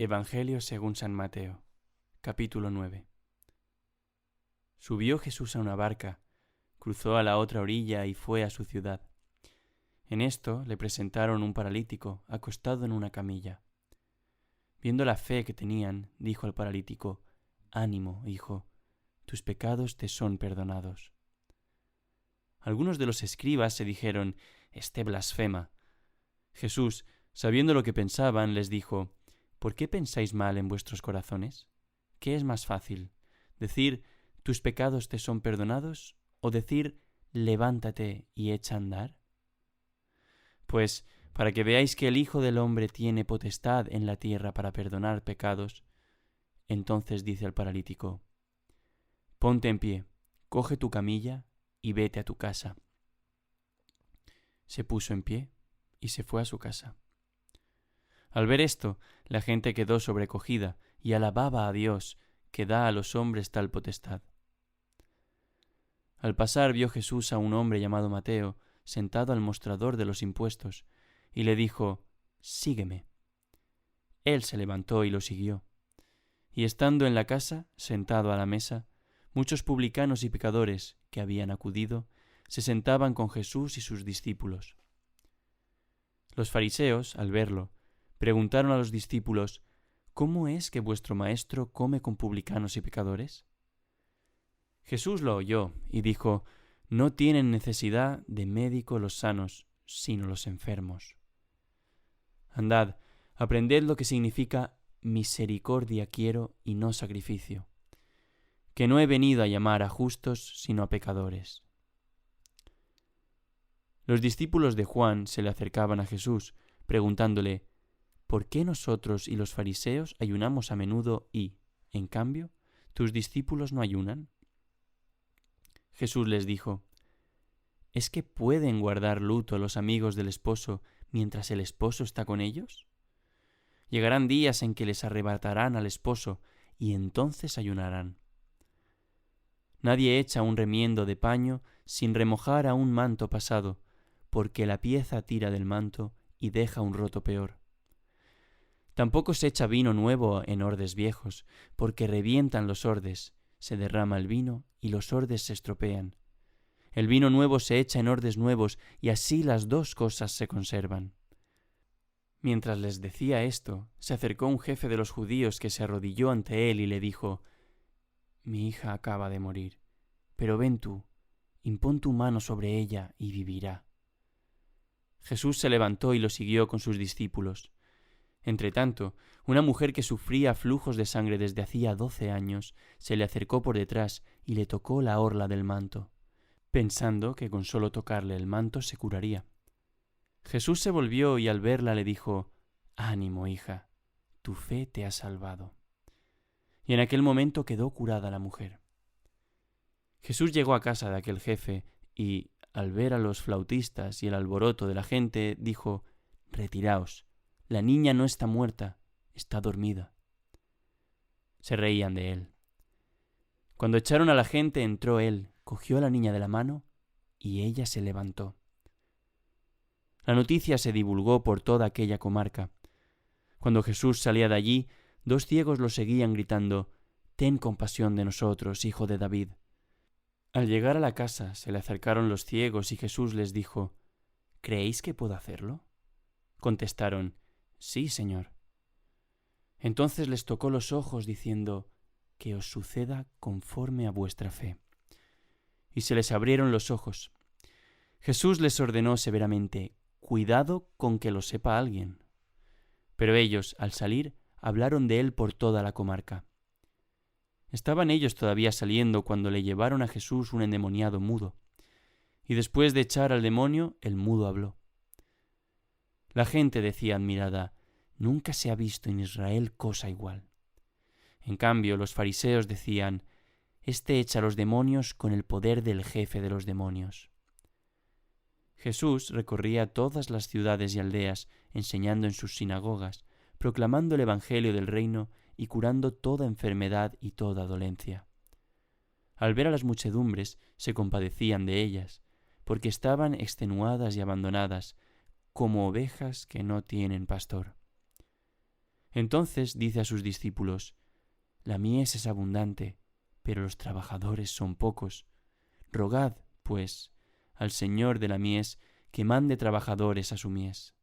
Evangelio según San Mateo, capítulo 9. Subió Jesús a una barca, cruzó a la otra orilla y fue a su ciudad. En esto le presentaron un paralítico acostado en una camilla. Viendo la fe que tenían, dijo al paralítico: «Ánimo, hijo, tus pecados te son perdonados». Algunos de los escribas se dijeron: «Este blasfema». Jesús, sabiendo lo que pensaban, les dijo: ¿Por qué pensáis mal en vuestros corazones? ¿Qué es más fácil, decir «tus pecados te son perdonados» o decir «levántate y echa a andar»? Pues, para que veáis que el Hijo del Hombre tiene potestad en la tierra para perdonar pecados, entonces dice al paralítico: «Ponte en pie, coge tu camilla y vete a tu casa». Se puso en pie y se fue a su casa. Al ver esto, la gente quedó sobrecogida y alababa a Dios, que da a los hombres tal potestad. Al pasar vio Jesús a un hombre llamado Mateo, sentado al mostrador de los impuestos, y le dijo: «Sígueme». Él se levantó y lo siguió. Y estando en la casa, sentado a la mesa, muchos publicanos y pecadores que habían acudido se sentaban con Jesús y sus discípulos. Los fariseos, al verlo, preguntaron a los discípulos: «¿Cómo es que vuestro maestro come con publicanos y pecadores?» Jesús lo oyó y dijo: «No tienen necesidad de médico los sanos, sino los enfermos. Andad, aprended lo que significa misericordia quiero y no sacrificio, que no he venido a llamar a justos, sino a pecadores». Los discípulos de Juan se le acercaban a Jesús, preguntándole: «¿Por qué nosotros y los fariseos ayunamos a menudo y, en cambio, tus discípulos no ayunan?» Jesús les dijo: ¿Es que pueden guardar luto los amigos del esposo mientras el esposo está con ellos? Llegarán días en que les arrebatarán al esposo y entonces ayunarán. Nadie echa un remiendo de paño sin remojar a un manto pasado, porque la pieza tira del manto y deja un roto peor. Tampoco se echa vino nuevo en ordes viejos, porque revientan los ordes, se derrama el vino y los ordes se estropean. El vino nuevo se echa en ordes nuevos y así las dos cosas se conservan. Mientras les decía esto, se acercó un jefe de los judíos que se arrodilló ante él y le dijo: «Mi hija acaba de morir, pero ven tú, impón tu mano sobre ella y vivirá». Jesús se levantó y lo siguió con sus discípulos. Entretanto, una mujer que sufría flujos de sangre desde hacía 12 años se le acercó por detrás y le tocó la orla del manto, pensando que con solo tocarle el manto se curaría. Jesús se volvió y al verla le dijo: «Ánimo, hija, tu fe te ha salvado». Y en aquel momento quedó curada la mujer. Jesús llegó a casa de aquel jefe y, al ver a los flautistas y el alboroto de la gente, dijo: «Retiraos, la niña no está muerta, está dormida». Se reían de él. Cuando echaron a la gente, entró él, cogió a la niña de la mano y ella se levantó. La noticia se divulgó por toda aquella comarca. Cuando Jesús salía de allí, 2 ciegos lo seguían gritando: «Ten compasión de nosotros, hijo de David». Al llegar a la casa se le acercaron los ciegos y Jesús les dijo: «¿Creéis que puedo hacerlo?» Contestaron: «Sí, Señor». Entonces les tocó los ojos diciendo: «Que os suceda conforme a vuestra fe». Y se les abrieron los ojos. Jesús les ordenó severamente: «Cuidado con que lo sepa alguien». Pero ellos, al salir, hablaron de él por toda la comarca. Estaban ellos todavía saliendo cuando le llevaron a Jesús un endemoniado mudo, y después de echar al demonio, el mudo habló. La gente decía admirada: «Nunca se ha visto en Israel cosa igual». En cambio, los fariseos decían: «Este echa a los demonios con el poder del jefe de los demonios». Jesús recorría todas las ciudades y aldeas, enseñando en sus sinagogas, proclamando el evangelio del reino y curando toda enfermedad y toda dolencia. Al ver a las muchedumbres, se compadecían de ellas, porque estaban extenuadas y abandonadas, como ovejas que no tienen pastor. Entonces dice a sus discípulos: La mies es abundante, pero los trabajadores son pocos. Rogad, pues, al Señor de la mies que mande trabajadores a su mies.